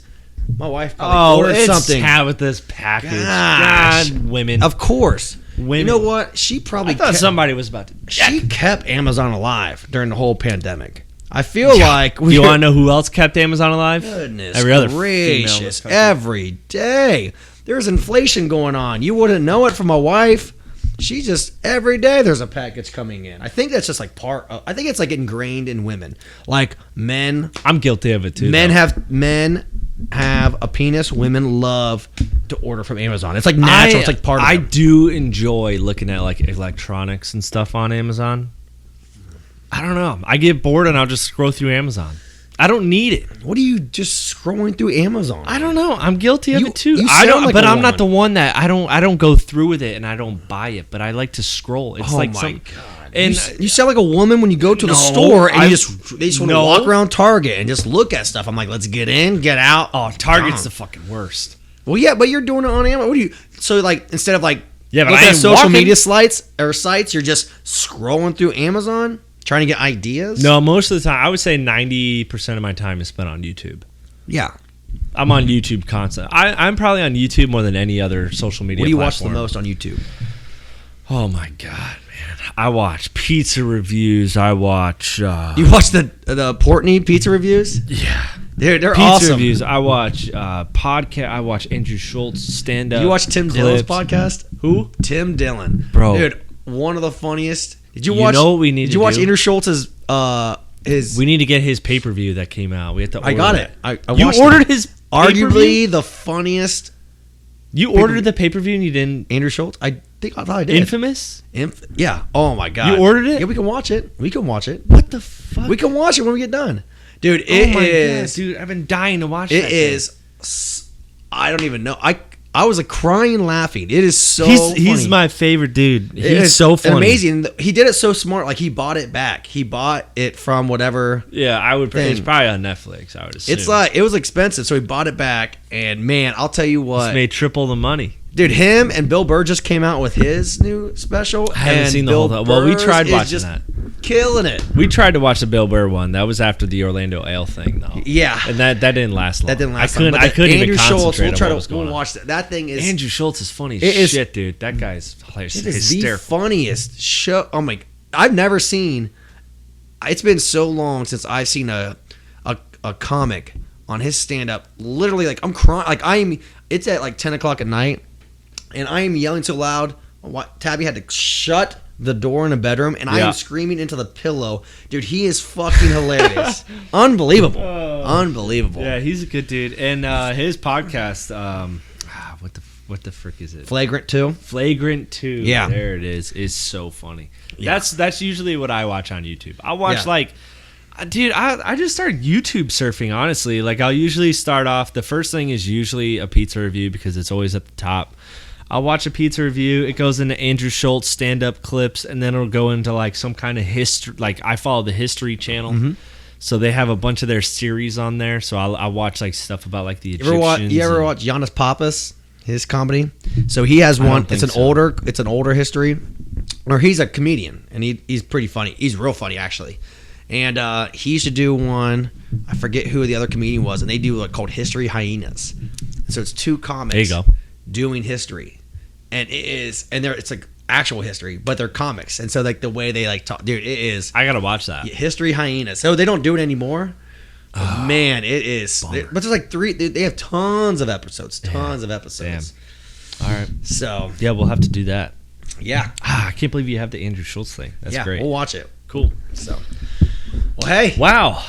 My wife probably ordered something. Tabitha's package. Gosh. God, women. Of course. Women. You know what? She probably I thought somebody was about to. She kept Amazon alive during the whole pandemic. I feel like you want to know who else kept Amazon alive? Goodness every other gracious, every day. There's inflation going on. You wouldn't know it from my wife. She just every day there's a package coming in. I think that's just like I think it's like ingrained in women. Like men, I'm guilty of it too. Men have a penis. Women love to order from Amazon. It's like natural. It's like part of I them. do enjoy looking at like electronics and stuff on Amazon. I don't know. I get bored and I'll just scroll through Amazon. I don't need it. What are you just scrolling through Amazon? I don't know. I'm guilty of it too. Like but I'm not the one that I don't go through with it and I don't buy it. But I like to scroll. It's like my God. And you sound like a woman when you go to the store and they just want to walk around Target and just look at stuff. I'm like, let's get in, get out. Oh, Target's the fucking worst. Well, yeah, but you're doing it on Amazon. What do you? So like instead of like but looking at social media sites, you're just scrolling through Amazon. Trying to get ideas? No, most of the time, I would say 90% of my time is spent on YouTube. Yeah. I'm on YouTube constantly. I'm probably on YouTube more than any other social media platform. What do you watch the most on YouTube? Oh, my God, man. I watch pizza reviews. I watch... You watch the Portney pizza reviews? Yeah. They're pizza awesome. Reviews. I watch podcast. I watch Andrew Schultz stand-up. You watch Tim Dillon's podcast? Who? Tim Dillon. Bro. Dude, one of the funniest... Did you watch? Know what we need Did to you watch do? Andrew Schultz's? We need to get his pay-per-view that came out. We have to. Order I got it. You ordered his arguably the funniest. You ordered the pay-per-view and you didn't. Andrew Schultz. I thought I did. Infamous. Yeah. Oh my God. You ordered it? Yeah, we can watch it. We can watch it. What the fuck? We can watch it when we get done, dude. God, dude. I've been dying to watch. It is. I don't even know. I was crying laughing. It is so he's my favorite dude. He's so funny. Amazing. He did it so smart. Like he bought it back. He bought it from whatever. Yeah, I would. It's probably on Netflix. I would assume. It's like it was expensive, so he bought it back. And man, I'll tell you what, it's made triple the money. Dude, him and Bill Burr just came out with his new special. I haven't seen the whole thing. Well, we tried watching that. Killing it. We tried to watch the Bill Burr one. That was after the Orlando Ale thing, though. Yeah, and that didn't last long. That didn't last long. I couldn't even concentrate on what was going on. Watch that. That thing is Andrew Schultz is funny as shit, dude. That guy's hilarious. It is the funniest show. Oh my! I've never seen. It's been so long since I've seen a comic on his stand up. Literally, like I'm crying. It's at like 10 o'clock at night. And I am yelling so loud. Tabby had to shut the door in the bedroom, and I am screaming into the pillow. Dude, he is fucking hilarious. Unbelievable. Unbelievable. Yeah, he's a good dude. And his podcast, what the frick is it? Flagrant 2? Flagrant 2. Yeah. There it is so funny. Yeah. That's usually what I watch on YouTube. I watch dude, I just started YouTube surfing, honestly. Like I'll usually start off, the first thing is usually a pizza review because it's always at the top. I'll watch a pizza review. It goes into Andrew Schultz stand-up clips, and then it'll go into like some kind of history. Like I follow the History Channel, so they have a bunch of their series on there. So I watch like stuff about like the Egyptians. You ever watch Giannis Pappas, his comedy? So he has one. It's an older history, or he's a comedian, and he's pretty funny. He's real funny actually, and he used to do one. I forget who the other comedian was, and they do like called History Hyenas. So it's two comics. There you go. Doing history. And it's like actual history, but they're comics, and so like the way they like talk, dude, it is. I gotta watch that. History Hyenas. So they don't do it anymore. But man, it is. But there's like they have tons of episodes. Damn. All right. So yeah, we'll have to do that. Yeah. I can't believe you have the Andrew Schultz thing. That's great. We'll watch it. Cool. So, well, hey. Wow.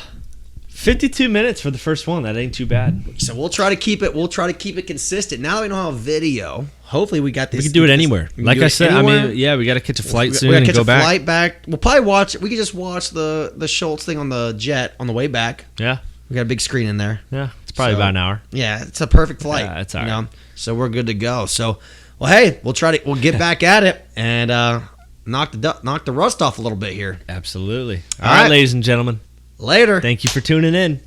52 minutes for the first one. That ain't too bad. So we'll try to keep it consistent. Now that we don't have a video, hopefully we got this. We can do it anywhere. Like I said, anywhere. I mean, yeah, we got to catch a flight soon and go back. Flight back. We'll probably watch. We could just watch the Schultz thing on the jet on the way back. Yeah, we got a big screen in there. Yeah, it's probably about an hour. Yeah, it's a perfect flight. Yeah, it's all right. So we're good to go. So, well, hey, we'll get back at it and knock the rust off a little bit here. Absolutely. All right, ladies and gentlemen. Later. Thank you for tuning in.